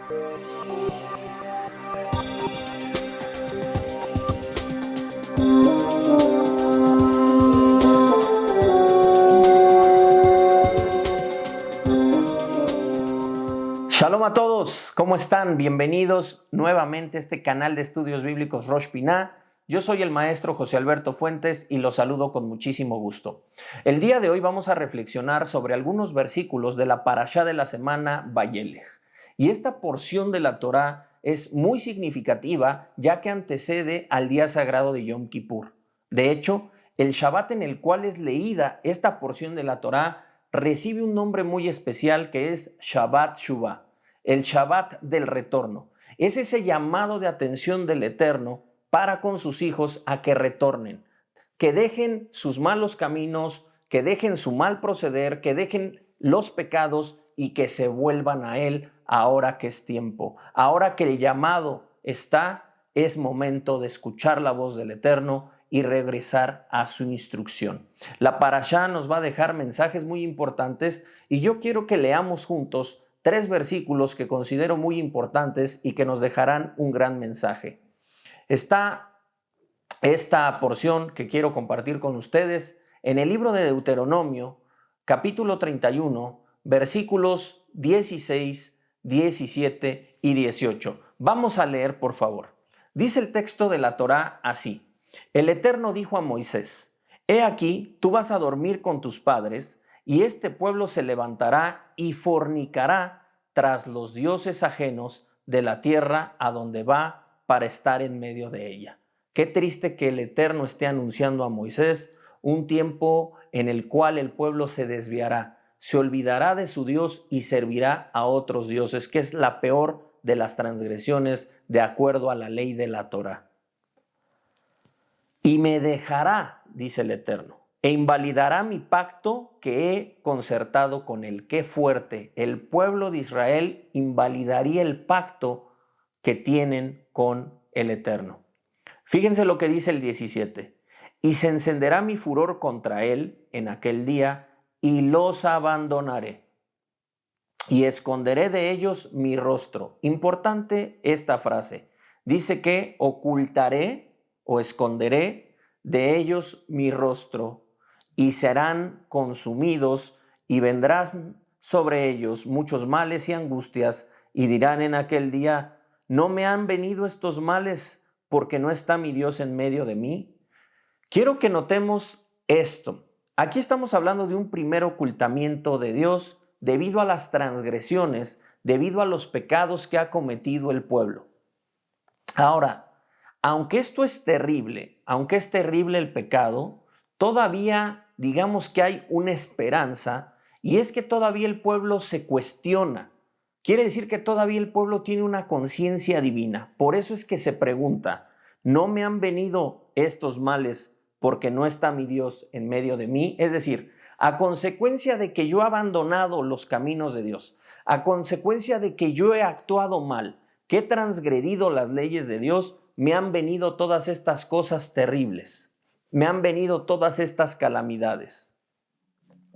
Shalom a todos, ¿cómo están? Bienvenidos nuevamente a este canal de estudios bíblicos Rosh Pinah. Yo soy el maestro José Alberto Fuentes y los saludo con muchísimo gusto. El día de hoy vamos a reflexionar sobre algunos versículos de la parashá de la semana Vayelech. Y esta porción de la Torá es muy significativa ya que antecede al día sagrado de Yom Kippur. De hecho, el Shabbat en el cual es leída esta porción de la Torá recibe un nombre muy especial que es Shabbat Shuvah, el Shabbat del retorno. Es ese llamado de atención del Eterno para con sus hijos a que retornen, que dejen sus malos caminos, que dejen su mal proceder, que dejen los pecados y que se vuelvan a Él ahora que es tiempo. Ahora que el llamado está, es momento de escuchar la voz del Eterno y regresar a su instrucción. La parashá nos va a dejar mensajes muy importantes y yo quiero que leamos juntos 3 versículos que considero muy importantes y que nos dejarán un gran mensaje. Está esta porción que quiero compartir con ustedes en el libro de Deuteronomio, capítulo 31, versículos 16, 17 y 18. Vamos a leer, por favor. Dice el texto de la Torá así: El Eterno dijo a Moisés: He aquí, tú vas a dormir con tus padres, y este pueblo se levantará y fornicará tras los dioses ajenos de la tierra a donde va para estar en medio de ella. Qué triste que el Eterno esté anunciando a Moisés un tiempo en el cual el pueblo se desviará, se olvidará de su Dios y servirá a otros dioses, que es la peor de las transgresiones de acuerdo a la ley de la Torá. Y me dejará, dice el Eterno, e invalidará mi pacto que he concertado con él. Qué fuerte. El pueblo de Israel invalidaría el pacto que tienen con el Eterno. Fíjense lo que dice el 17. Y se encenderá mi furor contra él en aquel día y los abandonaré. Y esconderé de ellos mi rostro. Importante esta frase. Dice que ocultaré o esconderé de ellos mi rostro y serán consumidos y vendrán sobre ellos muchos males y angustias y dirán en aquel día: ¿no me han venido estos males porque no está mi Dios en medio de mí? Quiero que notemos esto. Aquí estamos hablando de un primer ocultamiento de Dios debido a las transgresiones, debido a los pecados que ha cometido el pueblo. Ahora, aunque esto es terrible, aunque es terrible el pecado, todavía digamos que hay una esperanza, y es que todavía el pueblo se cuestiona. Quiere decir que todavía el pueblo tiene una conciencia divina. Por eso es que se pregunta: ¿no me han venido estos males porque no está mi Dios en medio de mí? Es decir, a consecuencia de que yo he abandonado los caminos de Dios, a consecuencia de que yo he actuado mal, que he transgredido las leyes de Dios, me han venido todas estas cosas terribles, me han venido todas estas calamidades.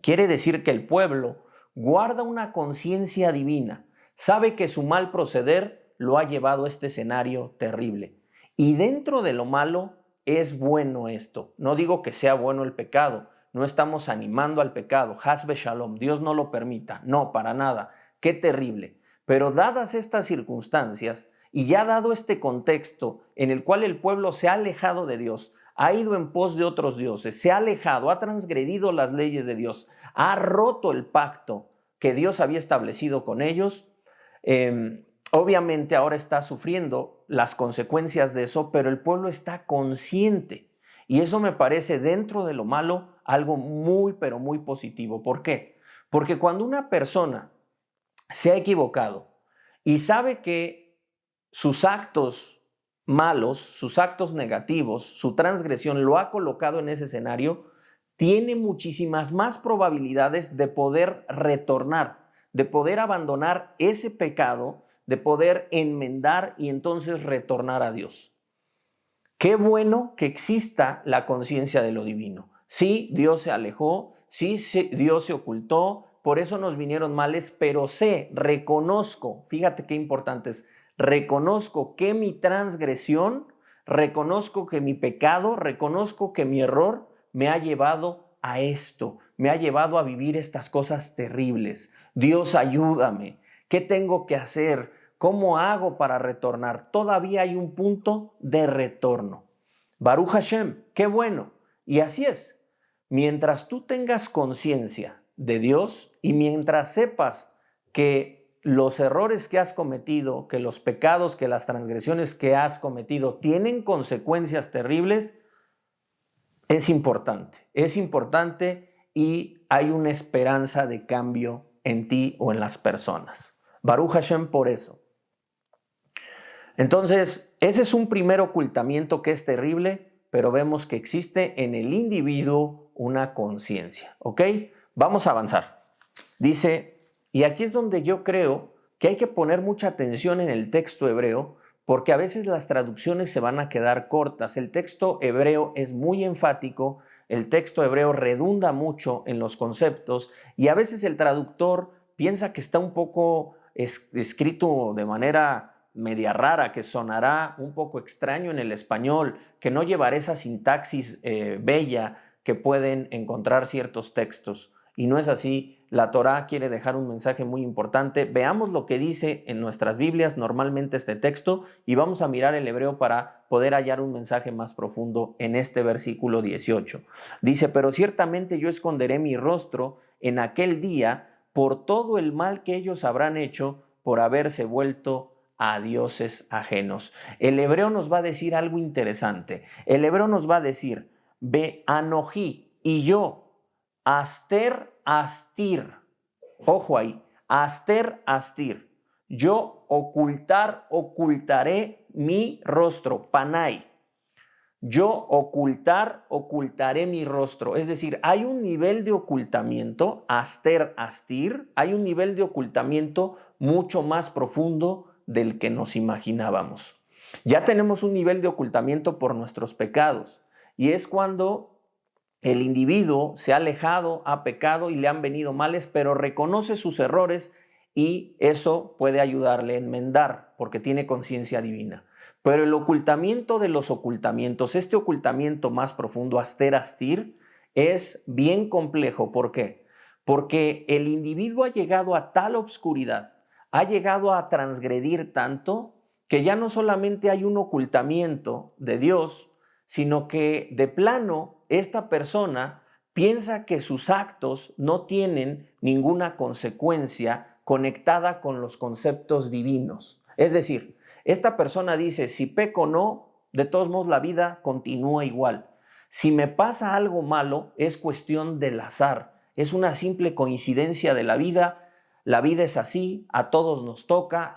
Quiere decir que el pueblo guarda una conciencia divina, sabe que su mal proceder lo ha llevado a este escenario terrible. Y dentro de lo malo es bueno esto. No digo que sea bueno el pecado, no estamos animando al pecado, Hasbe Shalom, Dios no lo permita, no, para nada, qué terrible. Pero dadas estas circunstancias, y ya dado este contexto en el cual el pueblo se ha alejado de Dios, ha ido en pos de otros dioses, se ha alejado, ha transgredido las leyes de Dios, ha roto el pacto que Dios había establecido con ellos, obviamente ahora está sufriendo las consecuencias de eso, pero el pueblo está consciente. Y eso me parece, dentro de lo malo, algo muy, pero muy positivo. ¿Por qué? Porque cuando una persona se ha equivocado y sabe que sus actos malos, sus actos negativos, su transgresión lo ha colocado en ese escenario, tiene muchísimas más probabilidades de poder retornar, de poder abandonar ese pecado, de poder enmendar y entonces retornar a Dios. Qué bueno que exista la conciencia de lo divino. Sí, Dios se alejó, sí, Dios se ocultó por eso nos vinieron males, pero sé, reconozco, fíjate qué importante es, reconozco que mi transgresión, reconozco que mi pecado, reconozco que mi error me ha llevado a esto, me ha llevado a vivir estas cosas terribles. Dios, ayúdame. ¿Qué tengo que hacer? ¿Cómo hago para retornar? Todavía hay un punto de retorno. Baruch Hashem, qué bueno. Y así es. Mientras tú tengas conciencia de Dios y mientras sepas que los errores que has cometido, que los pecados, que las transgresiones que has cometido tienen consecuencias terribles, es importante y hay una esperanza de cambio en ti o en las personas. Baruch Hashem por eso. Entonces, ese es un primer ocultamiento que es terrible, pero vemos que existe en el individuo una conciencia, ¿ok? Vamos a avanzar. Dice, y aquí es donde yo creo que hay que poner mucha atención en el texto hebreo, porque a veces las traducciones se van a quedar cortas. El texto hebreo es muy enfático, el texto hebreo redunda mucho en los conceptos y a veces el traductor piensa que está un poco escrito de manera media rara, que sonará un poco extraño en el español, que no llevará esa sintaxis bella que pueden encontrar ciertos textos. Y no es así. La Torá quiere dejar un mensaje muy importante. Veamos lo que dice en nuestras Biblias normalmente este texto y vamos a mirar el hebreo para poder hallar un mensaje más profundo en este versículo 18. Dice, pero ciertamente yo esconderé mi rostro en aquel día por todo el mal que ellos habrán hecho por haberse vuelto a dioses ajenos. El hebreo nos va a decir algo interesante. El hebreo nos va a decir, Be anojí, y yo, Aster astir. Ojo ahí, Aster astir. Yo ocultaré mi rostro, panay. Yo ocultaré mi rostro. Es decir, hay un nivel de ocultamiento, Aster astir, hay un nivel de ocultamiento mucho más profundo del que nos imaginábamos. Ya tenemos un nivel de ocultamiento por nuestros pecados y es cuando el individuo se ha alejado, ha pecado y le han venido males, pero reconoce sus errores y eso puede ayudarle a enmendar porque tiene conciencia divina. Pero el ocultamiento de los ocultamientos, este ocultamiento más profundo, Aster astir, es bien complejo. ¿Por qué? Porque el individuo ha llegado a tal obscuridad, ha llegado a transgredir tanto que ya no solamente hay un ocultamiento de Dios, sino que de plano esta persona piensa que sus actos no tienen ninguna consecuencia conectada con los conceptos divinos. Es decir, esta persona dice, si peco o no, de todos modos la vida continúa igual. Si me pasa algo malo, es cuestión del azar, es una simple coincidencia de la vida. La vida es así, a todos nos toca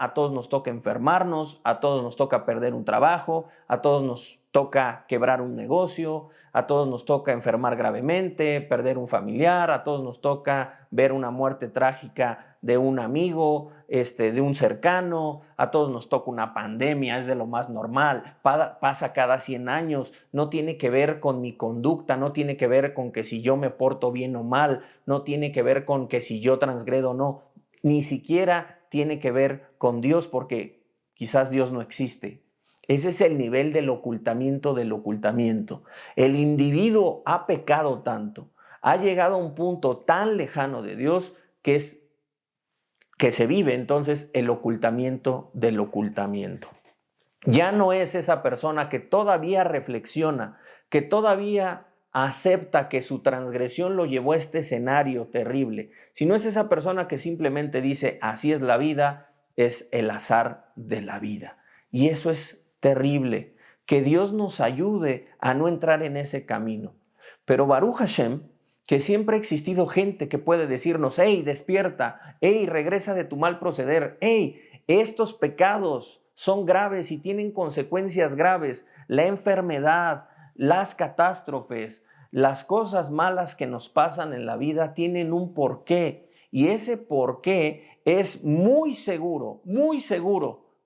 enfermarnos, a todos nos toca perder un trabajo, a todos nos toca quebrar un negocio, a todos nos toca enfermar gravemente, perder un familiar, a todos nos toca ver una muerte trágica de un amigo, de un cercano, a todos nos toca una pandemia, es de lo más normal, pasa cada 100 años, no tiene que ver con mi conducta, no tiene que ver con que si yo me porto bien o mal, no tiene que ver con que si yo transgredo o no, ni siquiera tiene que ver con Dios porque quizás Dios no existe. Ese es el nivel del ocultamiento del ocultamiento. El individuo ha pecado tanto, ha llegado a un punto tan lejano de Dios que se vive entonces el ocultamiento del ocultamiento. Ya no es esa persona que todavía reflexiona, que todavía acepta que su transgresión lo llevó a este escenario terrible, sino es esa persona que simplemente dice, así es la vida, es el azar de la vida. Y eso es terrible, que Dios nos ayude a no entrar en ese camino. Pero Baruch Hashem, que siempre ha existido gente que puede decirnos, hey, despierta, hey, regresa de tu mal proceder, hey, estos pecados son graves y tienen consecuencias graves, la enfermedad, las catástrofes, las cosas malas que nos pasan en la vida tienen un porqué y ese porqué es muy seguro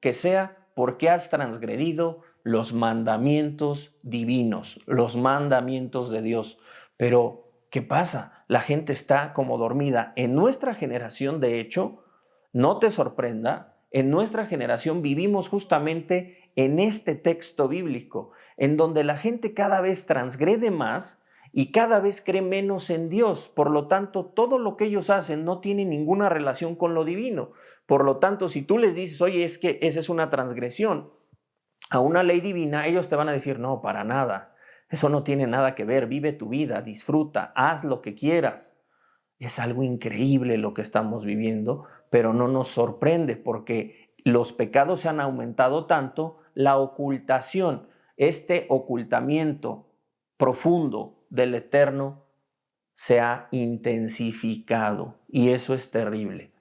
que sea porque has transgredido los mandamientos divinos, los mandamientos de Dios. Pero ¿qué pasa? la gente está como dormida. En nuestra generación, de hecho, no te sorprenda, en nuestra generación vivimos justamente en este texto bíblico, en donde la gente cada vez transgrede más y cada vez cree menos en Dios. Por lo tanto, todo lo que ellos hacen no tiene ninguna relación con lo divino. Por lo tanto, si tú les dices, oye, es que esa es una transgresión a una ley divina, ellos te van a decir, no, para nada. Eso no tiene nada que ver. Vive tu vida, disfruta, haz lo que quieras. Es algo increíble lo que estamos viviendo, pero no nos sorprende porque los pecados se han aumentado tanto, la ocultación, este ocultamiento profundo del Eterno se ha intensificado y eso es terrible.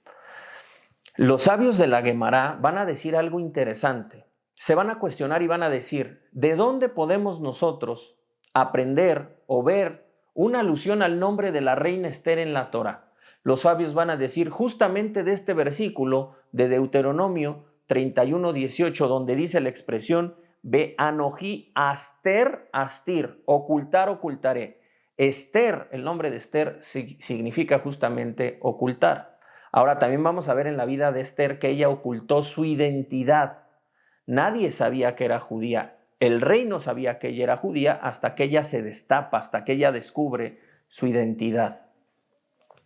Los sabios de la Guemará van a decir algo interesante. Se van a cuestionar y van a decir, ¿de dónde podemos nosotros aprender o ver una alusión al nombre de la reina Esther en la Torá? Los sabios van a decir justamente de este versículo de Deuteronomio 31:18, donde dice la expresión Ve anojí aster astir, ocultar, ocultaré. Esther, el nombre de Esther significa justamente ocultar. Ahora también vamos a ver en la vida de Esther que ella ocultó su identidad. Nadie sabía que era judía. El rey no sabía que ella era judía hasta que ella se destapa, hasta que ella descubre su identidad.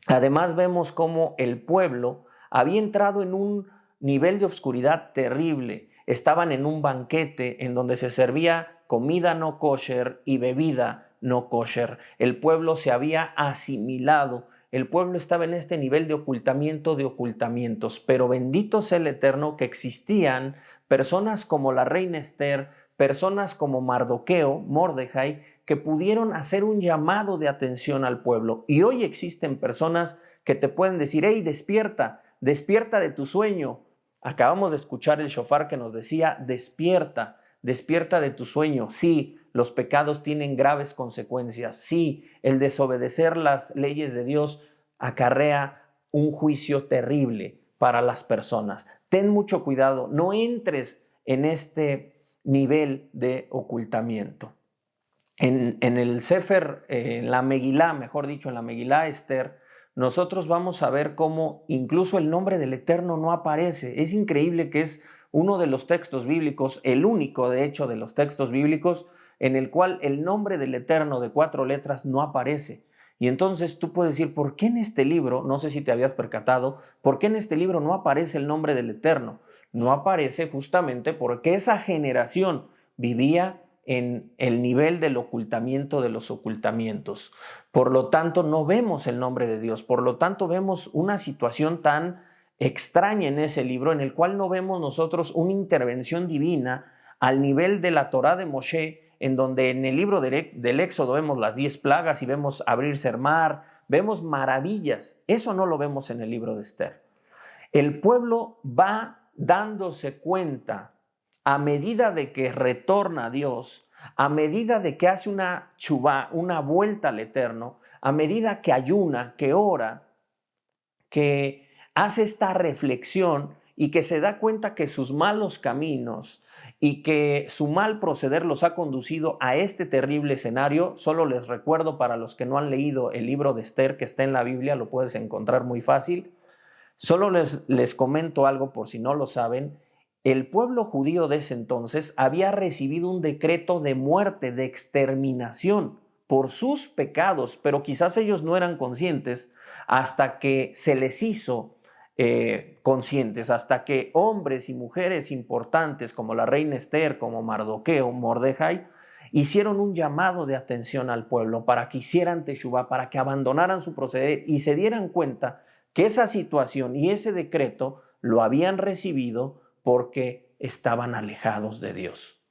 Además vemos cómo el pueblo había entrado en un nivel de obscuridad terrible. Estaban en un banquete en donde se servía comida no kosher y bebida no kosher. El pueblo se había asimilado. El pueblo estaba en este nivel de ocultamiento de ocultamientos. Pero bendito sea el Eterno que existían personas como la reina Esther, personas como Mardoqueo, Mordejai, que pudieron hacer un llamado de atención al pueblo. Y hoy existen personas que te pueden decir, hey, despierta, despierta de tu sueño. Acabamos de escuchar el shofar que nos decía, despierta, despierta de tu sueño. Sí, los pecados tienen graves consecuencias. Sí, el desobedecer las leyes de Dios acarrea un juicio terrible para las personas. Ten mucho cuidado, no entres en este nivel de ocultamiento. En el Sefer, en la Megilá, mejor dicho, en la Megilá Esther, nosotros vamos a ver cómo incluso el nombre del Eterno no aparece. Es increíble que es uno de los textos bíblicos, el único de hecho de los textos bíblicos, en el cual el nombre del Eterno de 4 letras no aparece. Y entonces tú puedes decir, ¿por qué en este libro, no sé si te habías percatado, por qué en este libro no aparece el nombre del Eterno? No aparece justamente porque esa generación vivía en el nivel del ocultamiento de los ocultamientos. Por lo tanto, no vemos el nombre de Dios. Por lo tanto, vemos una situación tan extraña en ese libro en el cual no vemos nosotros una intervención divina al nivel de la Torá de Moshe, en donde en el libro del Éxodo vemos las 10 plagas y vemos abrirse el mar, vemos maravillas. Eso no lo vemos en el libro de Esther. El pueblo va dándose cuenta a medida de que retorna a Dios, a medida de que hace una chubá, una vuelta al Eterno, a medida que ayuna, que ora, que hace esta reflexión y que se da cuenta que sus malos caminos y que su mal proceder los ha conducido a este terrible escenario. Solo les recuerdo para los que no han leído el libro de Esther que está en la Biblia, lo puedes encontrar muy fácil. Solo les comento algo por si no lo saben. El pueblo judío de ese entonces había recibido un decreto de muerte, de exterminación por sus pecados, pero quizás ellos no eran conscientes hasta que se les hizo conscientes, hasta que hombres y mujeres importantes como la reina Esther, como Mardoqueo, Mordejai, hicieron un llamado de atención al pueblo para que hicieran teshuvá, para que abandonaran su proceder y se dieran cuenta que esa situación y ese decreto lo habían recibido porque estaban alejados de Dios.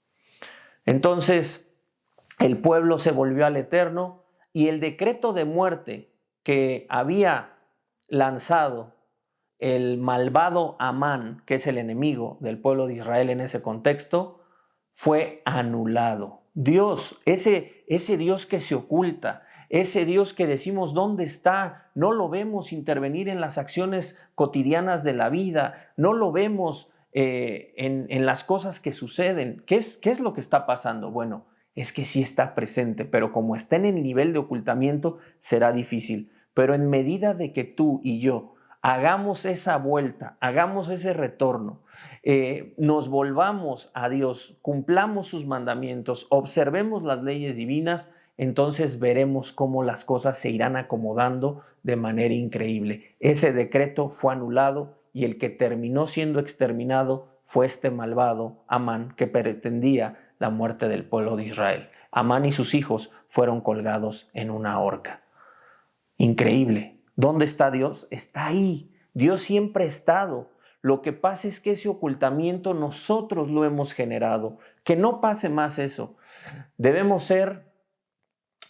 Entonces, el pueblo se volvió al Eterno y el decreto de muerte que había lanzado el malvado Amán, que es el enemigo del pueblo de Israel en ese contexto, fue anulado. Dios, ese Dios que se oculta, ese Dios que decimos ¿dónde está? No lo vemos intervenir en las acciones cotidianas de la vida, no lo vemos en las cosas que suceden. ¿Qué es lo que está pasando? Bueno, es que sí está presente, pero como está en el nivel de ocultamiento, será difícil. pero en medida de que tú y yo hagamos esa vuelta, hagamos ese retorno, nos volvamos a Dios, cumplamos sus mandamientos, observemos las leyes divinas, entonces veremos cómo las cosas se irán acomodando de manera increíble. Ese decreto fue anulado y el que terminó siendo exterminado fue este malvado Amán, que pretendía la muerte del pueblo de Israel. Amán y sus hijos fueron colgados en una horca. Increíble. ¿Dónde está Dios? Está ahí. Dios siempre ha estado. Lo que pasa es que ese ocultamiento nosotros lo hemos generado. Que no pase más eso. Debemos ser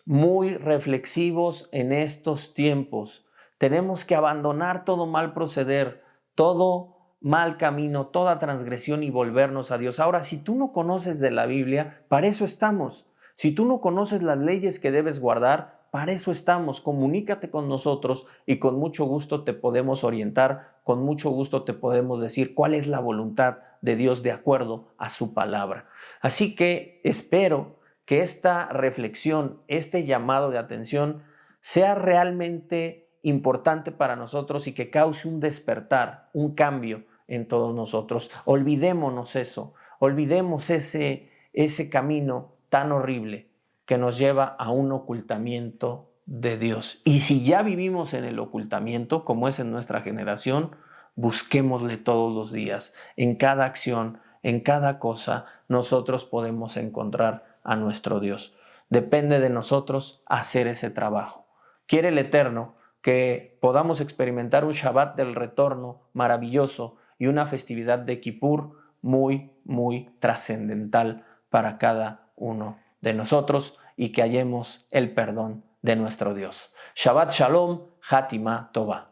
muy reflexivos en estos tiempos. Tenemos que abandonar todo mal proceder, todo mal camino, toda transgresión y volvernos a Dios. Ahora, si tú no conoces de la Biblia, para eso estamos. Si tú no conoces las leyes que debes guardar, para eso estamos. Comunícate con nosotros y con mucho gusto te podemos orientar, con mucho gusto te podemos decir cuál es la voluntad de Dios de acuerdo a su palabra. Así que espero que esta reflexión, este llamado de atención sea realmente importante para nosotros y que cause un despertar, un cambio en todos nosotros. Olvidémonos eso, olvidemos ese camino tan horrible que nos lleva a un ocultamiento de Dios. Y si ya vivimos en el ocultamiento, como es en nuestra generación, busquémosle todos los días. En cada acción, en cada cosa, nosotros podemos encontrar a nuestro Dios. Depende de nosotros hacer ese trabajo. Quiere el Eterno que podamos experimentar un Shabbat del retorno maravilloso y una festividad de Kippur muy, muy trascendental para cada uno de nosotros y que hallemos el perdón de nuestro Dios. Shabbat Shalom, Hatima Tova.